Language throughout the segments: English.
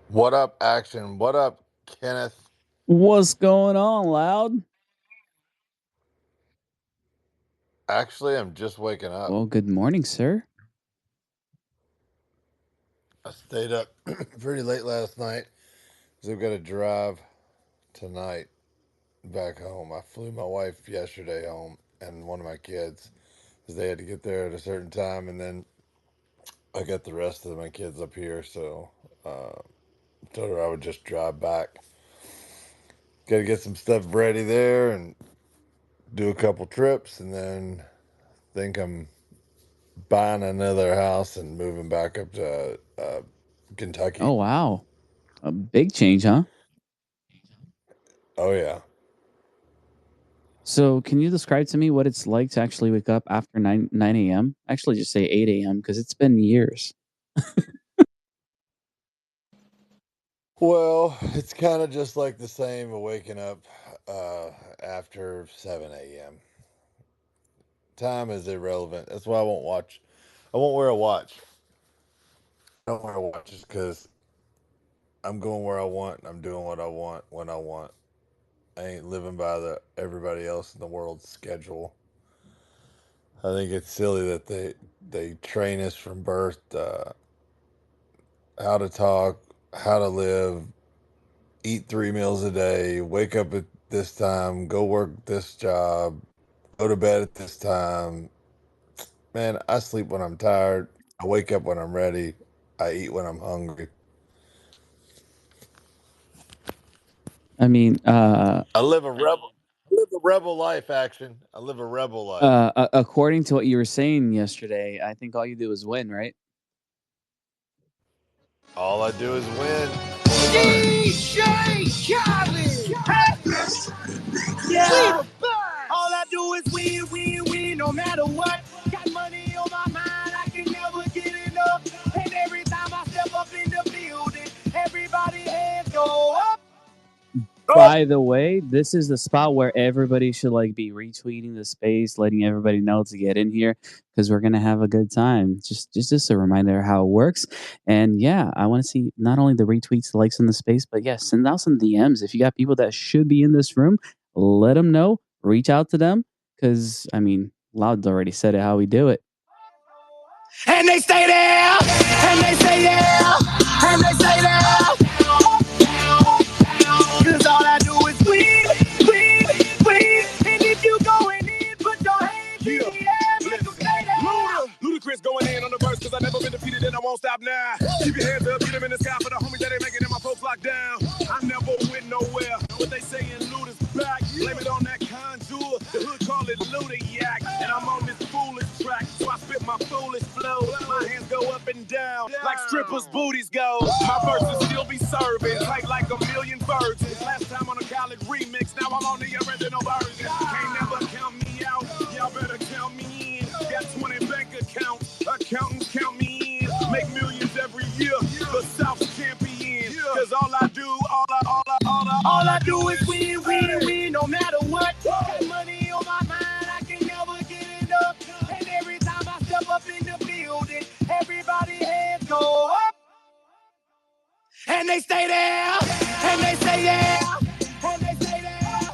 What up, Action? What up, Kenneth? What's going on, Loud? Actually, I'm just waking up. Well, good morning, sir. I stayed up pretty late last night because I've got to drive tonight back home. I flew my wife yesterday home and one of my kids because they had to get there at a certain time, and then I got the rest of my kids up here, so uh, told her I would just drive back. Got to get some stuff ready there and do a couple trips, and then think I'm buying another house and moving back up to Oh, Kentucky. wow. A big change, huh? Oh yeah. So, can you describe to me what it's like to actually wake up after 9 a.m.? Actually, just say 8 a.m. because it's been years. Well, it's kind of just like the same of waking up after 7 a.m. Time is irrelevant. That's why I won't watch. I won't wear a watch. I don't wear a watch just because I'm going where I want. I'm doing what I want when I want. I ain't living by the everybody else in the world's schedule. I think it's silly that they train us from birth how to talk, how to live, eat 3 meals a day, wake up at this time, go work this job, go to bed at this time. Man, I sleep when I'm tired. I wake up when I'm ready. I eat when I'm hungry. I mean, I live a rebel. I live a rebel life. Action. I live a rebel life. according to what you were saying yesterday, I think all you do is win, right? All I do is win or learn. DJ Khaled. Yeah. All I do is win, win, win, no matter what. Got money on my mind, I can never get enough. And every time I step up in the building, everybody hands go up. By the way, this is the spot where everybody should like be retweeting the space, letting everybody know to get in here because we're gonna have a good time. Just a reminder how it works. And yeah, I want to see not only the retweets, the likes in the space, but yeah, send out some DMs. If you got people that should be in this room, let them know. Reach out to them because I mean, Loud already said it how we do it. And they stay there, and they say yeah, and they say there. Cause all I do is win, win, win. And if you going in, put your hands in the air, make them stay there. Ludacris going in on the verse, cause I never been defeated and I won't stop now. Keep your hands up, get them in the sky for the homies that ain't making it, my folks locked down. I never went nowhere, what they saying Luda's back. Blame it on that contour, the hood call it Ludiac. And I'm on this foolish track, so I spit my foolish flow. My hands go up and down, like strippers' booties go. My verses still be serving, tight like a million virgins. Last time on a college remix, now I'm on the original version. Can't never count me out, y'all better count me in. Got 20 bank accounts, accountants count me in. Make millions every year, the South's champion. Cause all I do is win, win, win, no matter what. Got money on my mind, I can never get enough. And every time I step up in the building, everybody hands go up. And they stay there, and they say yeah, and they say there.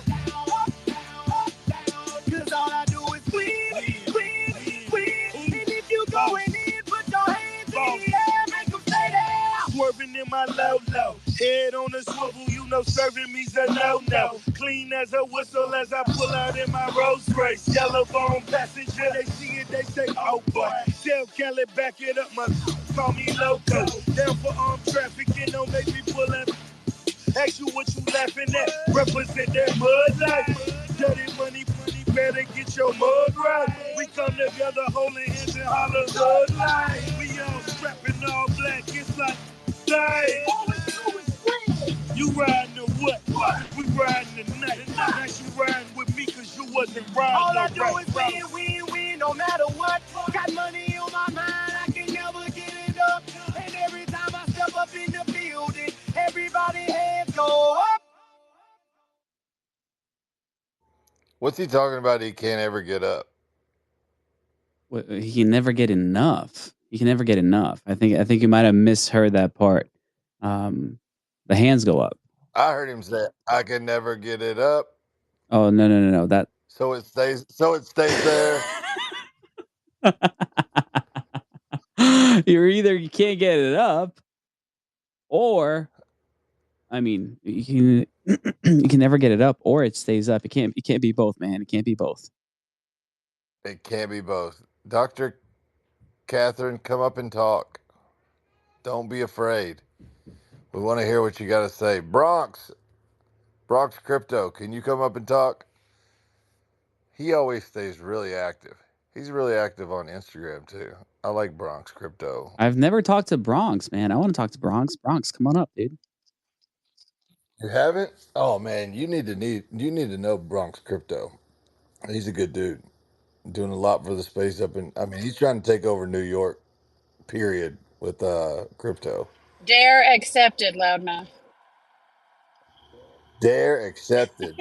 Cause all I do is win, win, win. And if you going in, put your hands in the air, make them stay there. Swerving in my low, head on the swivel, you know serving me's a no. Clean as a whistle as I pull out in my Rolls Royce. Yellow bone passenger, they see it, they say, oh boy. Tell Kelly, back it up, my call me loco. Down for armed trafficking, don't make me pull up. Ask you what you laughing at. Represent that mud life. Dirty money, better get your mud right. We come together holding hands and holler mud life. We all strapping all black, it's like die. You riding or what? We riding tonight. Now she riding with me cause you wasn't riding. All I do is win, win, win, no matter what. Got money on my mind, I can never get it up. And every time I step up in the building, everybody hands go up. What's he talking about? He can't ever get up. He can never get enough. He can never get enough. I think you might have misheard that part. The hands go up. I heard him say, "I can never get it up." Oh no. That So it stays. So it stays there. you can't get it up, or I mean, you can never get it up, or it stays up. It can't be both, man. It can't be both. It can't be both. Doctor Catherine, come up and talk. Don't be afraid. We want to hear what you got to say. Bronx Crypto, can you come up and talk? He always stays really active. He's really active on Instagram too. I like Bronx Crypto. I've never talked to Bronx, man. I want to talk to Bronx. Bronx, come on up, dude. You haven't? Oh man, you need to know Bronx Crypto. He's a good dude. Doing a lot for the space up in. I mean, he's trying to take over New York. Period. With crypto. Dare accepted, Loudmouth. Dare accepted.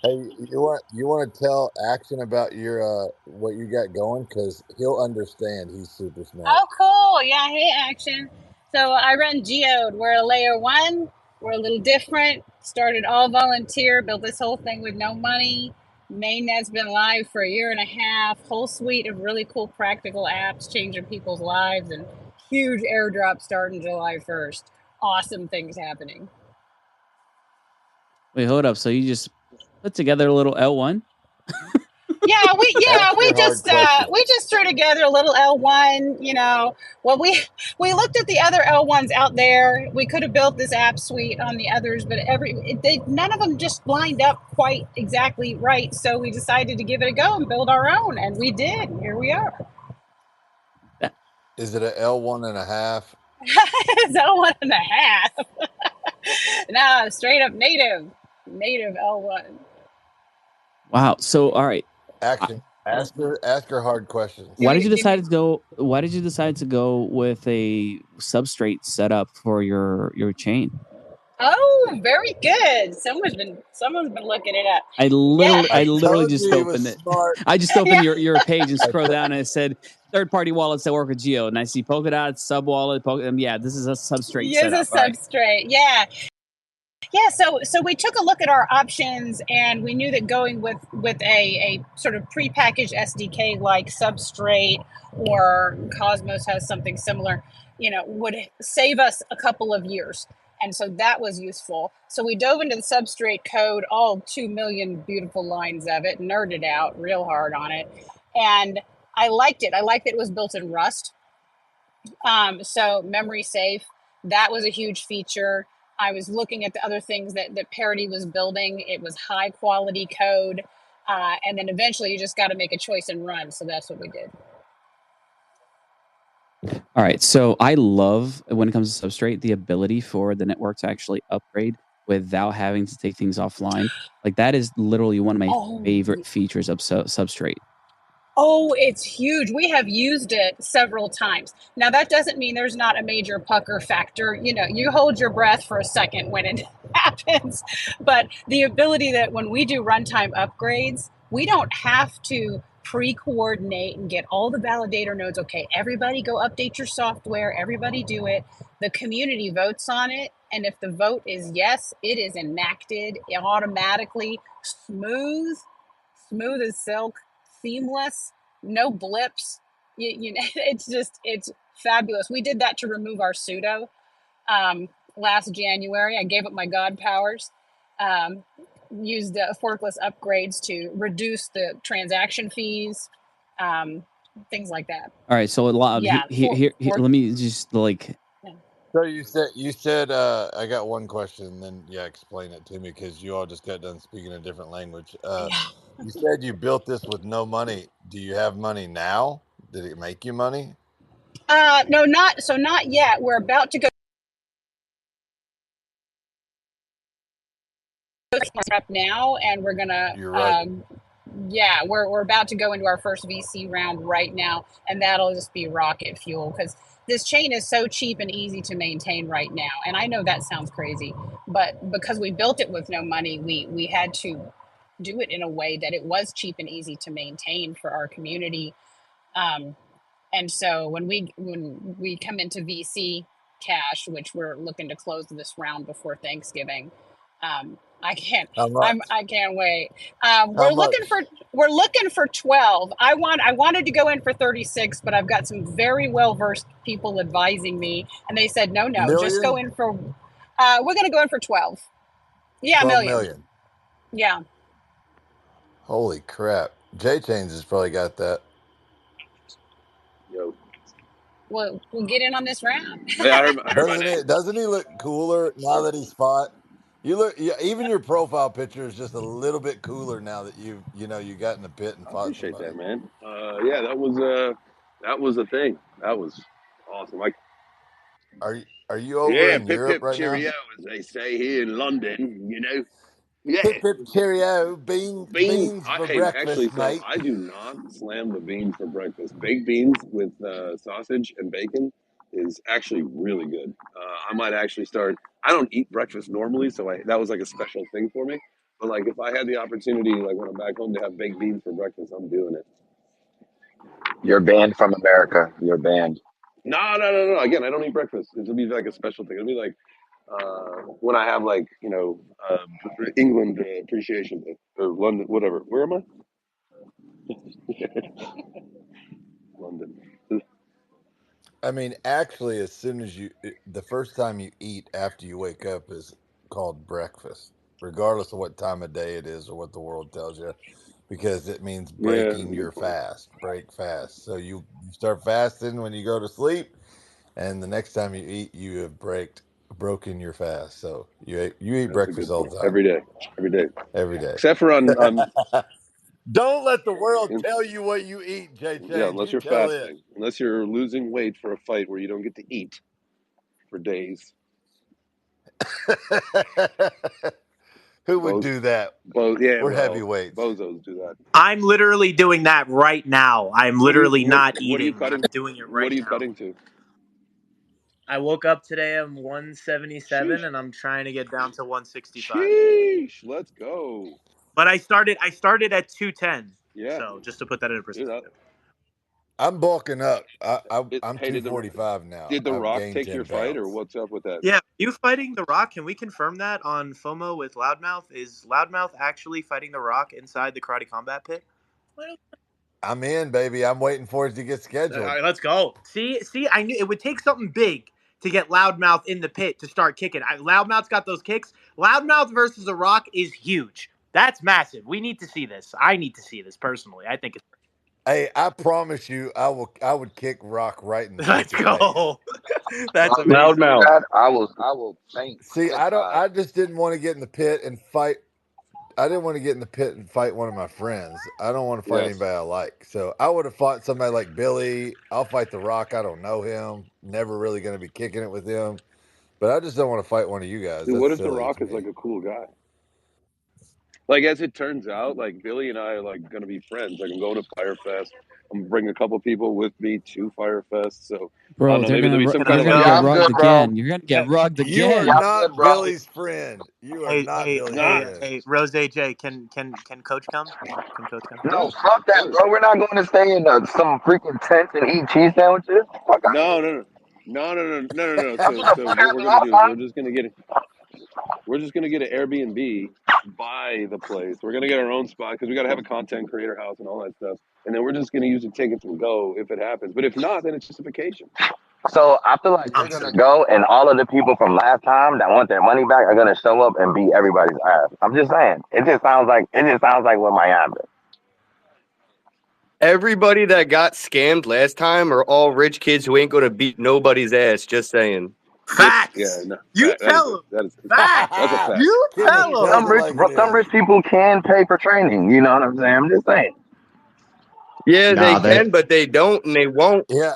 Hey, you want to tell Action about your what you got going, because he'll understand. He's super smart. Oh, cool. Yeah, hey, Action. So I run Geode. We're a layer one. We're a little different. Started all volunteer, built this whole thing with no money. Mainnet's been live for a year and a half. Whole suite of really cool practical apps changing people's lives, and huge airdrop starting July 1st. Awesome things happening. Wait, hold up. So you just put together a little L1? we just threw together a little L1. Well, we looked at the other L1s out there. We could have built this app suite on the others, but none of them just lined up quite exactly right. So we decided to give it a go and build our own, and we did. Here we are. Is it an L1.5? It's L1 and a half. No, straight up native L1. Wow. So all right. Action. Ask her hard questions. Why did you decide to go with a substrate setup for your chain? Oh, very good. Someone's been looking it up. I literally just opened it. Smart. I just opened your page and scroll down, and it said third-party wallets that work with Geo, and I see Polkadot, sub wallet. Yeah, this is a substrate setup. It's a substrate. Right. Yeah. Yeah, so we took a look at our options, and we knew that going with a sort of prepackaged SDK like Substrate, or Cosmos has something similar, would save us a couple of years. And so that was useful. So we dove into the Substrate code, all 2 million beautiful lines of it, nerded out real hard on it. And I liked it. I liked that it was built in Rust. So memory safe, that was a huge feature. I was looking at the other things that Parity was building. It was high quality code. And then eventually you just got to make a choice and run. So that's what we did. All right. So I love, when it comes to Substrate, the ability for the network to actually upgrade without having to take things offline. Like, that is literally one of my favorite features of Substrate. Oh, it's huge. We have used it several times. Now, that doesn't mean there's not a major pucker factor. You hold your breath for a second when it happens. But the ability that when we do runtime upgrades, we don't have to pre-coordinate and get all the validator nodes. Okay, everybody go update your software. Everybody do it. The community votes on it. And if the vote is yes, it is enacted automatically, smooth as silk, seamless, no blips. It's fabulous. We did that to remove our sudo last January. I gave up my god powers. Used forkless upgrades to reduce the transaction fees, things like that. All right, so here, let me just So you said I got one question, and then explain it to me, because you all just got done speaking a different language. You said you built this with no money. Do you have money now? Did it make you money? No, not yet. We're about to go up now, and we're gonna. You're right. We're about to go into our first VC round right now, and that'll just be rocket fuel, because this chain is so cheap and easy to maintain right now. And I know that sounds crazy, but because we built it with no money, we had to do it in a way that it was cheap and easy to maintain for our community. And so when we come into VC, cash, which we're looking to close this round before Thanksgiving. I can't. How much? I can't wait. How much? We're looking for 12. I wanted to go in for 36, but I've got some very well versed people advising me, and they said no, just go Million? in for. We're going to go in for 12. Yeah, 12 million. million. Yeah. Holy crap. J Chains has probably got that. Yo. We'll get in on this round. Yeah, I heard my name. Doesn't he look cooler now that he's fought? You look, yeah, even your profile picture is just a little bit cooler now that you got in the pit and I fought appreciate somebody. that, man. Yeah, that was a thing. That was awesome. Like, Are you over yeah, in pip Europe pip right now? cheerio, as they say here in London. Yeah. Pip pip cheerio, beans for Hey, actually, breakfast, so mate. I do not slam the beans for breakfast. Baked beans with sausage and bacon is actually really good. I might actually start. I don't eat breakfast normally, so that was like a special thing for me. But like, if I had the opportunity, like when I'm back home, to have baked beans for breakfast, I'm doing it. You're banned from America. You're banned. No. Again, I don't eat breakfast. It'll be like a special thing. It'll be like when I have like England appreciation day or London, whatever. Where am I? London. I mean, actually, as soon as the first time you eat after you wake up is called breakfast, regardless of what time of day it is or what the world tells you, because it means Yeah, breaking your good point. fast, break fast. So you start fasting when you go to sleep, and the next time you eat, you have broken your fast. So you eat That's a breakfast good all point. the time, Every day, every day, every day. except for on Don't let the world tell you what you eat, Jay yeah, Chains. unless You you're tell it. fasting, unless you're losing weight for a fight where you don't get to eat for days. Who would Both, do that? yeah, We're well, heavyweights. bozos do that. I'm literally doing that right now. I'm literally not What are you eating. cutting? I'm doing it What right are you now. cutting to? I woke up today. I'm 177, Sheesh. and I'm trying to get down to 165. Sheesh. Let's go. But I started at 210. Yeah, So just to put that in dude. perspective. I'm bulking up. I'm Hey, 245 now. did The I've Rock gained take your 10 fight, or pounds. what's up with that? Yeah, you fighting The Rock? Can we confirm that on FOMO with Loudmouth? Is Loudmouth actually fighting The Rock inside the Karate Combat Pit? I'm in, baby. I'm waiting for it to get All scheduled. right, let's go. See, I knew it would take something big to get Loudmouth in the pit to start kicking. Loudmouth's got those kicks. Loudmouth versus The Rock is huge. That's massive. We need to see this. I need to see this personally. I think it's. Hey, I promise you, I would kick Rock right in the Let's freaking face. go. That's If you amazing. do that, I will faint See, courtside. I just didn't want to get in the pit and fight. I didn't want to get in the pit and fight one of my friends. I don't want to fight Yes. anybody I like. So I would have fought somebody like Billy. I'll fight The Rock. I don't know him. Never really going to be kicking it with him. But I just don't want to fight one of you guys. Dude, That's what if The silly Rock to is me. like a cool guy? Like, as it turns out, like Billy and I are like gonna be friends. Like, I'm going to Firefest. I'm bringing a couple people with me to Firefest. So I don't Bro, know. they're Maybe there'll be gonna some Can kind I you're of gonna like. Yeah, get I'm rugged good, bro. again. You're gonna get rugged You are again. Yeah, I'm not good, bro. Billy's friend. You are not Hey, Billy's Nah. friend. Rose J, can Coach come? Can Coach come? No, Yeah. fuck that, Sure. bro. We're not going to stay in some freaking tent and eat cheese sandwiches. Fuck out of No, here. no, no, no, no, no, no, no, no. That's So, what the so what we're fuckers gonna are. do is we're just gonna get an Airbnb, buy the place. We're gonna get our own spot because we gotta have a content creator house and all that stuff. And then we're just gonna use the tickets and go if it happens. But if not, then it's just a vacation. So I feel like we're I'm gonna so go, and all of the people from last time that want their money back are gonna show up and beat everybody's ass. I'm just saying. It just sounds like what might happen. Everybody that got scammed last time are all rich kids who ain't gonna beat nobody's ass. Just saying. Yeah, facts. no, You that is tell him. that's a Facts. fact. You Kenny tell him. tells it like it Some is. rich people can pay for training. You know what I'm saying? I'm just saying. Yeah, they Nah, can, that but they don't, and they won't. Yeah,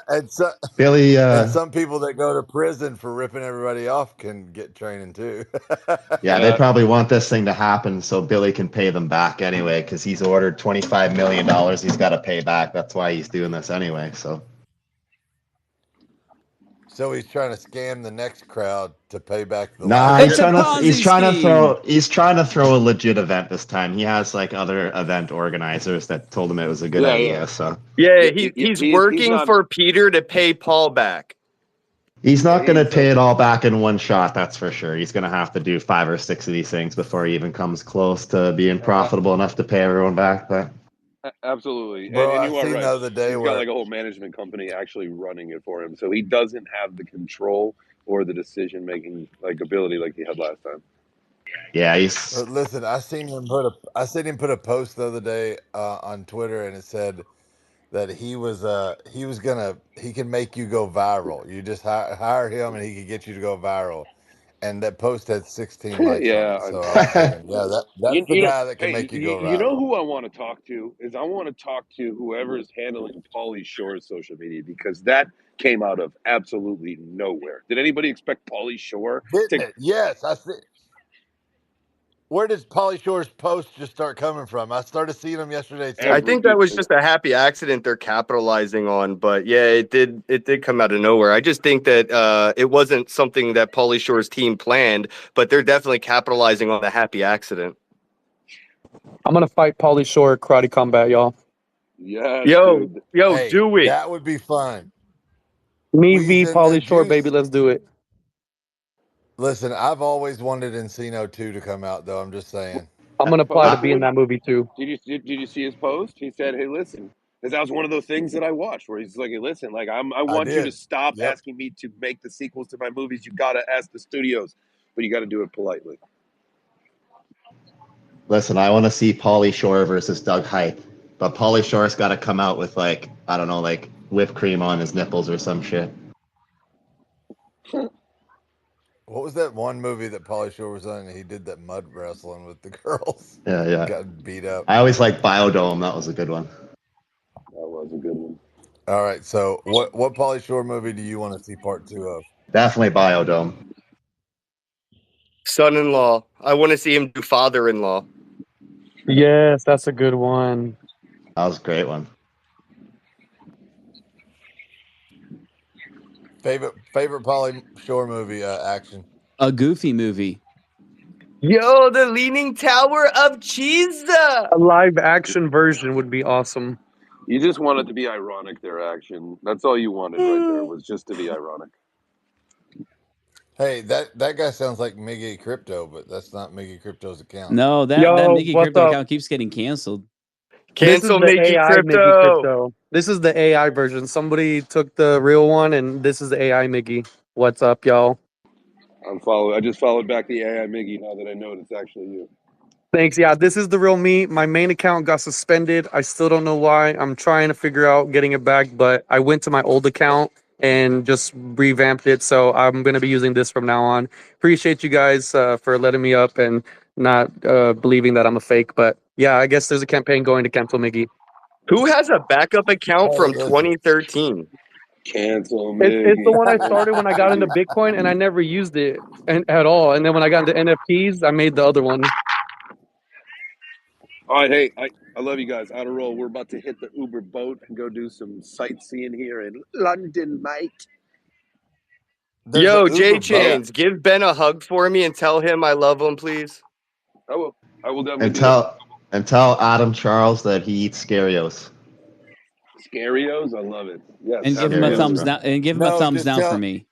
Billy. and some people that go to prison for ripping everybody off can get training too. Yeah, they Yeah, probably want this thing to happen so Billy can pay them back anyway, because he's ordered $25 million. He's got to pay back. That's why he's doing this anyway. So So he's trying to scam the next crowd to pay back the nah, last It's a crowd. he's trying to throw a legit event this time. He has like other event organizers that told him it was a good yeah. idea. So Yeah, Yeah, he's he's working not. for Peter to pay Paul back. He's not going to He's pay it all back in one shot, that's for sure. He's going to have to do 5 or 6 of these things before he even comes close to being profitable enough to pay everyone back. But absolutely, Bro, and I you are seen the right. other day He's got where like a whole management company actually running it for him, so he doesn't have the control or the decision making like ability like he had last time. yeah, he's listen, I seen him put a post the other day on Twitter, and it said that he can make you go viral. You just hire him, and he can get you to go viral. And that post had 16 likes on Yeah, it. So I was thinking, yeah, that's the you know, guy that can hey, make you go you know viral. who I want to talk to is I want to talk to whoever is handling Pauly Shore's social media because that came out of absolutely nowhere. Did anybody expect Pauly Shore Didn't to it? Yes, I see. Where did Pauly Shore's post just start coming from? I started seeing them yesterday I too. think that was everything? just a happy accident they're capitalizing on, but yeah, it did come out of nowhere. I just think that it wasn't something that Pauly Shore's team planned, but they're definitely capitalizing on the happy accident. I'm gonna fight Pauly Shore karate combat, y'all. Yes, Yo, dude. yo, Hey, do it. that would be fun. Me v Wheezing the Pauly Shore, baby. juice. Let's do it. Listen, I've always wanted Encino 2 to come out, though. I'm just saying. I'm gonna apply to Post be in dude. that movie too. Did you see his post? He said, "Hey, listen." Because that was one of those things that I watched where he's like, "Hey, listen, like I I want you to did. stop Yep. asking me to make the sequels to my movies. You got to ask the studios, but you got to do it politely." listen. I want to see Pauly Shore versus Doug Hype, but Pauly Shore's got to come out with like I don't know, like whipped cream on his nipples or some shit. What was that one movie that Pauly Shore was on? And he did that mud wrestling with the girls. Yeah, yeah. Got beat up. I always like Biodome. That was a good one. That was a good one. All right. So, what Pauly Shore movie do you want to see part 2 of? Definitely Biodome. Son-in-law. I want to see him do father-in-law. Yes, that's a good one. That was a great one. Favorite Pauly Shore movie action? A Goofy movie. Yo, the Leaning Tower of Cheese. A live action version would be awesome. You just wanted to be ironic, their action. That's all you wanted right there was just to be ironic. Hey, that guy sounds like Miggy Crypto, but that's not Miggy Crypto's account. No, that Yo, Mickey what's Crypto up? account keeps getting canceled. This is Cancel the Mickey AI Mickey Crypto. Crypto. This is the AI version. Somebody took the real one, and this is the AI Mickey. What's up, y'all? I just followed back the AI Miggy now that I know it's actually you. Thanks. Yeah, this is the real me. My main account got suspended. I still don't know why. I'm trying to figure out getting it back, but I went to my old account and just revamped it. So I'm going to be using this from now on. Appreciate you guys for letting me up and not believing that I'm a fake. But yeah, I guess there's a campaign going to cancel Miggy. Who has a backup account Hey, from listen. 2013? Cancel It's the Miggy. one I Cancel started when I got into Miggy. Bitcoin, and I never used it at all. And then when I got into NFTs, I made the other one. All right, hey, I love you guys. Out of roll. We're about to hit the Uber boat and go do some sightseeing here in London, mate. There's a Yo, Uber J Yeah, boat. Chains, give Ben a hug for me and tell him I love him, please. I will. I will definitely And do that. tell Adam Charles that he eats Scarios. Scarios, I love it. Yes, And give him a Scarios, thumbs absolutely. bro. down. And give him a No, thumbs down for me.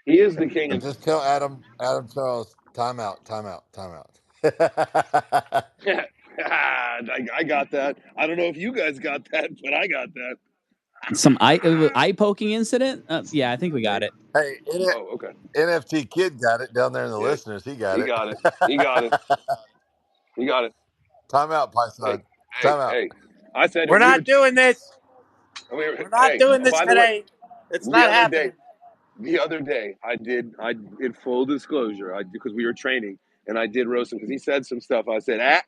He is the king of. just tell Adam Charles. Time out. Time out. Time out. I got that. I don't know if you guys got that, but I got that. Some eye poking incident. Yeah, I think we got it. Hey, Oh, okay. NFT Kid got it down there in the Yeah, listeners. He got he it. got it. He got it. He got it. Time out, Hey, Python. hey, Time out. hey. I said We're we were. not doing this. We're not Hey, doing this by the way, today. It's the not other day, happening. I in full disclosure, because we were training and I did roast him because he said some stuff. I said,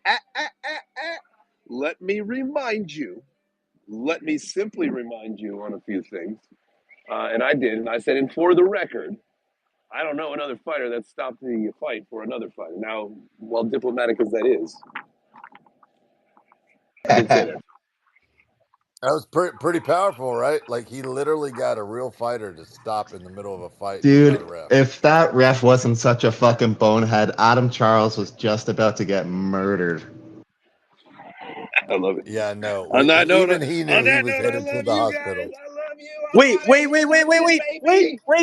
let me remind you, let me simply remind you on a few things. And I did. And I said, and for the record, I don't know another fighter that stopped the fight for another fighter. Now, while diplomatic as that is, I did say that. That was pretty powerful, right? Like he literally got a real fighter to stop in the middle of a fight and tell Dude, the ref. if that ref wasn't such a fucking bonehead, Adam Charles was just about to get murdered. I love it. Yeah, no. On that note, Even he knew he was I headed to love the you guys. hospital. I love Wait,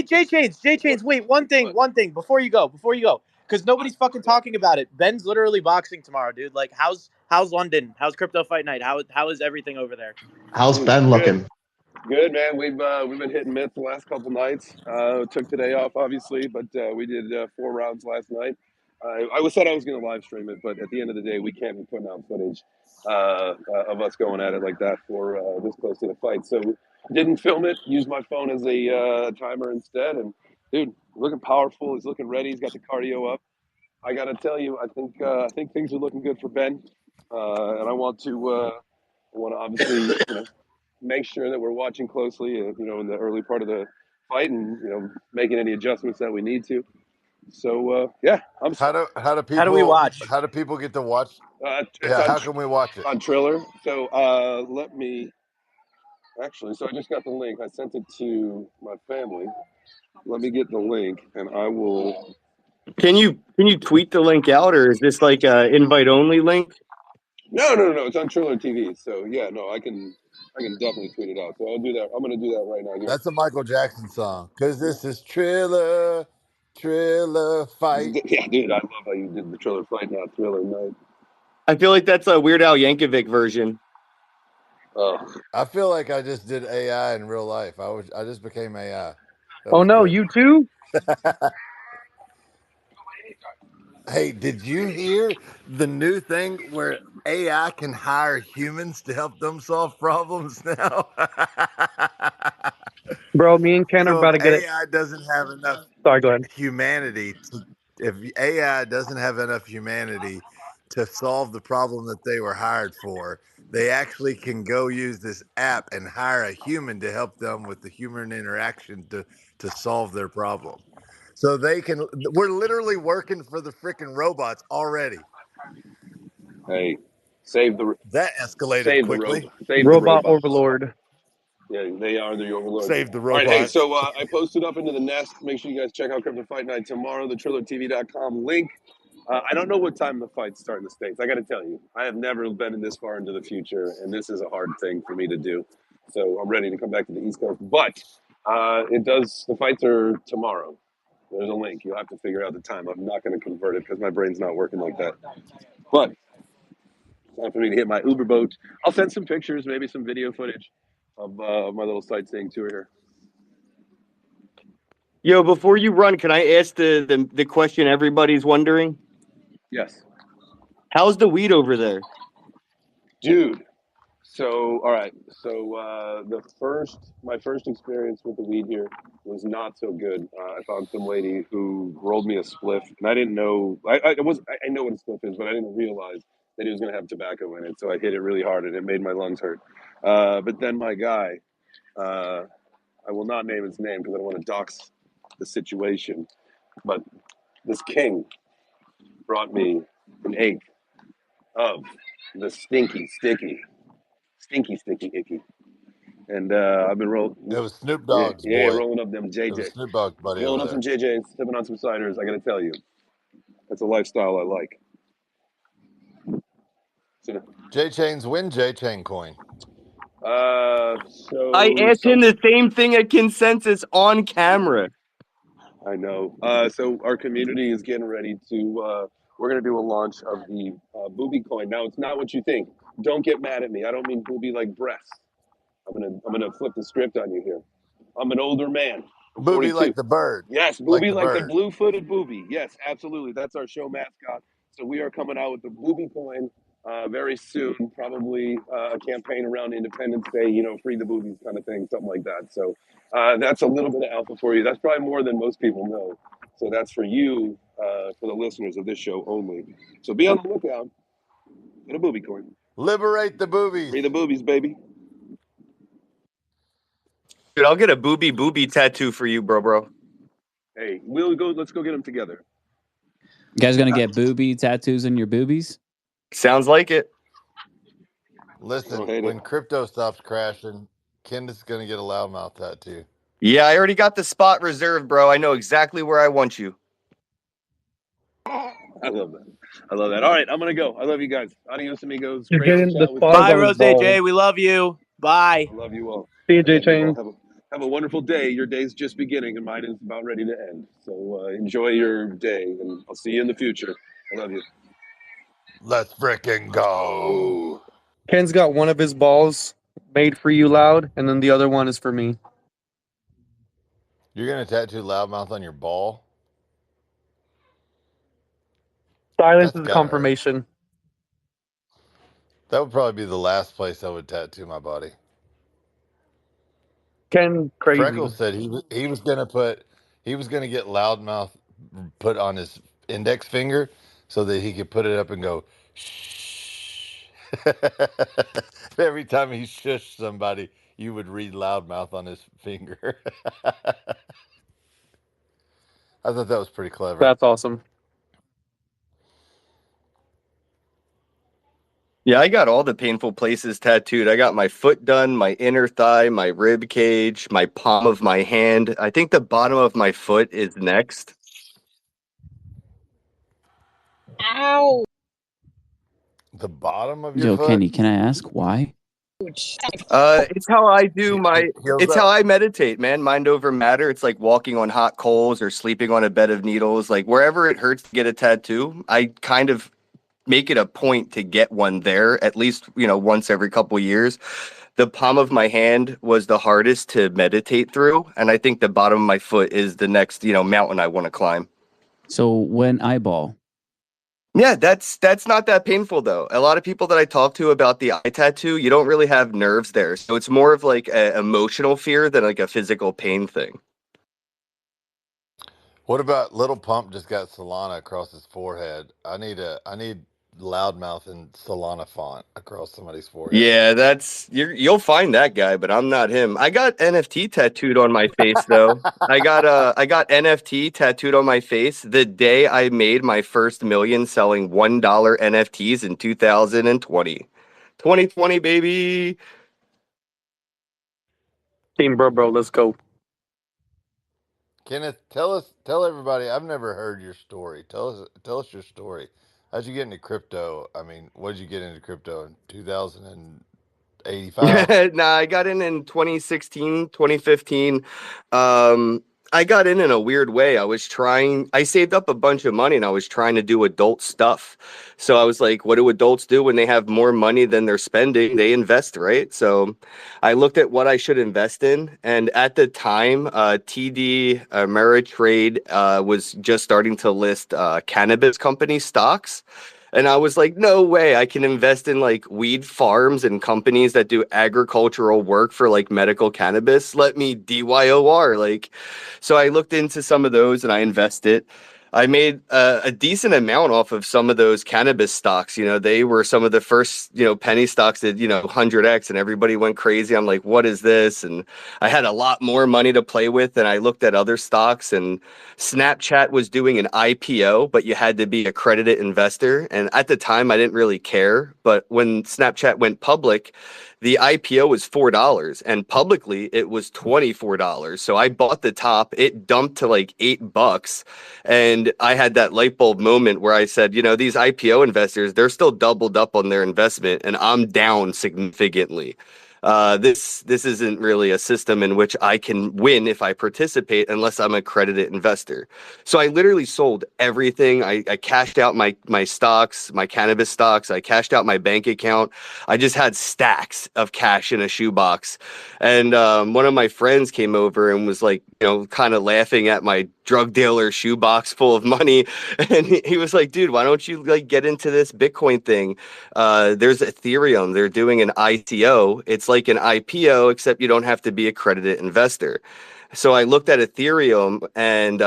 J Chains, wait, one thing, before you go, because nobody's fucking talking about it. Ben's literally boxing tomorrow, dude. Like, how's London? How's Crypto Fight Night? How is everything over there? How's Dude, Ben good. looking? Good, man. We've been hitting mitts the last couple nights. Took today off, obviously, but we did 4 rounds last night. I said I was going to live stream it, but at the end of the day, we can't be putting out footage of us going at it like that for this close to the fight. So didn't film it. Used my phone as a timer instead. And dude, looking powerful. He's looking ready. He's got the cardio up. I got to tell you, I think things are looking good for Ben, and I want to obviously make sure that we're watching closely, in the early part of the fight, and making any adjustments that we need to. So yeah, I'm. How do How do we watch? people get to watch? It's Yeah, how can we watch it? on Triller. So let me actually. So I just got the link. I sent it to my family. Let me get the link, and I will. Can you tweet the link out, or is this like a invite only link? No. It's on Triller TV. So yeah, no, I can definitely tweet it out. So I'll do that. I'm going to do that right now. Here. That's a Michael Jackson song. Because this is Triller Fight. Yeah, dude, I love how you did the Triller Fight, not Thriller Night. I feel like that's a Weird Al Yankovic version. Oh, I feel like I just did AI in real life. I just became AI. Oh no, you too? Hey, did you hear the new thing where AI can hire humans to help them solve problems now? Bro, me and Ken are So about to if get it. AI doesn't have enough Sorry, go ahead. humanity if AI doesn't have enough humanity to solve the problem that they were hired for, they actually can go use this app and hire a human to help them with the human interaction to solve their problem. So we're literally working for the freaking robots already. hey, save the That escalated quickly. Robot robots. overlord. Yeah, they are the overlords. Save the All right, hey, robots. so I posted up into the nest. Make sure you guys check out Crypto Fight Night tomorrow, the TrillerTV.com link. I don't know what time the fights start in the States. I got to tell you, I have never been in this far into the future, and this is a hard thing for me to do. So I'm ready to come back to the East Coast. But the fights are tomorrow. There's a link. You'll have to figure out the time. I'm not going to convert it because my brain's not working like that. But it's time for me to hit my Uber boat. I'll send some pictures, maybe some video footage of my little sightseeing tour here. Yo, before you run, can I ask the question everybody's wondering? Yes. How's the weed over there? Dude. So, all right. So, my first experience with the weed here was not so good. I found some lady who rolled me a spliff, and I didn't know. I know what a spliff is, but I didn't realize that it was going to have tobacco in it. So I hit it really hard, and it made my lungs hurt. But then my guy, I will not name his name because I don't want to dox the situation, but this king brought me an eighth of the stinky, sticky, icky. And I've been rolling. It was Snoop Dogg's boy. Rolling up them It was JJ. Snoop Dogg's buddy Rolling over up there. some JJs, sipping on some ciders. I got to tell you, that's a lifestyle I like. So, J Chain's win J Chain coin. so I asked him the same thing at Consensus on camera. I know. So our community is getting ready to. We're going to do a launch of the booby coin. Now it's not what you think. Don't get mad at me. I don't mean booby like breasts. I'm gonna flip the script on you here. I'm an older man. I'm Booby 42. like the bird. Yes, Like booby the like the bird. blue-footed booby. Yes, absolutely. That's our show mascot. So we are coming out with the booby coin very soon. Probably a campaign around Independence Day. Free the boobies kind of thing, something like that. So that's a little bit of alpha for you. That's probably more than most people know. So that's for you, for the listeners of this show only. So be on the lookout. Get a booby coin. Liberate the boobies. Free the boobies, baby. Dude, I'll get a booby tattoo for you, bro. Hey, let's go get them together. You guys gonna get booby tattoos in your boobies? Sounds like it. Listen, when crypto stops crashing, Candace is gonna get a loudmouth tattoo. Yeah, I already got the spot reserved, bro. I know exactly where I want you. I love that. All right, I'm gonna go. I love you guys. Adios, amigos. You're Great to getting the chat with spot you. Bye, on his Rose balls. J. We love you. Bye. I love you all. See you, J Chain. Have a wonderful day. Your day's just beginning, and mine is about ready to end. So enjoy your day, and I'll see you in the future. I love you. Let's frickin' Oh. go. Ken's got one of his balls made for you, Loud, and then the other one is for me. You're gonna tattoo loudmouth on your ball? Silence That's is gotta hurt. confirmation. That would probably be the last place I would tattoo my body. Ken, crazy. Freckles said he was gonna get loudmouth put on his index finger so that he could put it up and go shh. Every time he shushed somebody, you would read loudmouth on his finger. I thought that was pretty clever. That's awesome. Yeah, I got all the painful places tattooed. I got my foot done, my inner thigh, my rib cage, my palm of my hand. I think the bottom of my foot is next. Ouch. The bottom of your Yo, foot Kenny, can I ask why? It's how I do heals it's how up. I meditate, man. Mind over matter. It's like walking on hot coals or sleeping on a bed of needles. Like wherever it hurts to get a tattoo, I kind of make it a point to get one there at least, once every couple years. The palm of my hand was the hardest to meditate through, and I think the bottom of my foot is the next, mountain I want to climb. So when eyeball, Yeah, that's not that painful though. A lot of people that I talk to about the eye tattoo, you don't really have nerves there. So it's more of like an emotional fear than like a physical pain thing. What about Little Pump just got Solana across his forehead? I need loudmouth and Solana font across somebody's forehead. Yeah, you'll find that guy, but I'm not him. I got NFT tattooed on my face though. I got NFT tattooed on my face the day I made my first million selling $1 NFTs in 2020. 2020, baby. Team bro, let's go. Kenneth, tell everybody. I've never heard your story. Tell us your story. How'd you get into crypto? I mean, what did you get into crypto in 2085? Nah, I got in 2016, 2015. I got in a weird way. I saved up a bunch of money and I was trying to do adult stuff. So I was like, what do adults do when they have more money than they're spending? They invest, right? So I looked at what I should invest in. And at the time, TD Ameritrade was just starting to list cannabis company stocks. And I was like, no way, I can invest in like weed farms and companies that do agricultural work for like medical cannabis. Let me DYOR. So I looked into some of those and I invested. I made a decent amount off of some of those cannabis stocks. They were some of the first, penny stocks that, 100x and everybody went crazy. I'm like, what is this? And I had a lot more money to play with. And I looked at other stocks and Snapchat was doing an IPO, but you had to be accredited investor. And at the time, I didn't really care. But when Snapchat went public, the IPO was $4 and publicly it was $24. So I bought the top, it dumped to like $8. And I had that light bulb moment where I said, these IPO investors, they're still doubled up on their investment and I'm down significantly. This isn't really a system in which I can win if I participate unless I'm an accredited investor. So I literally sold everything. I cashed out my stocks, my cannabis stocks. I cashed out my bank account. I just had stacks of cash in a shoebox. And one of my friends came over and was like, kind of laughing at my drug dealer shoebox full of money. And he was like, dude, why don't you like get into this Bitcoin thing? There's Ethereum. They're doing an ICO. It's like an IPO, except you don't have to be a accredited investor. So I looked at Ethereum and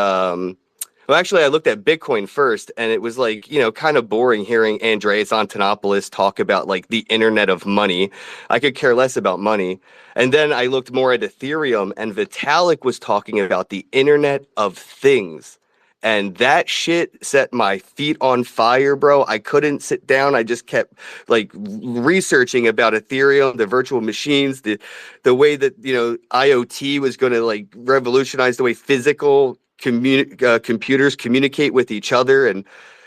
well, actually, I looked at Bitcoin first, and it was like, kind of boring hearing Andreas Antonopoulos talk about like the internet of money. I could care less about money. And then I looked more at Ethereum, and Vitalik was talking about the internet of things. And that shit set my feet on fire, bro. I couldn't sit down. I just kept like researching about Ethereum, the virtual machines, the way that, IoT was going to like revolutionize the way physical computers communicate with each other. And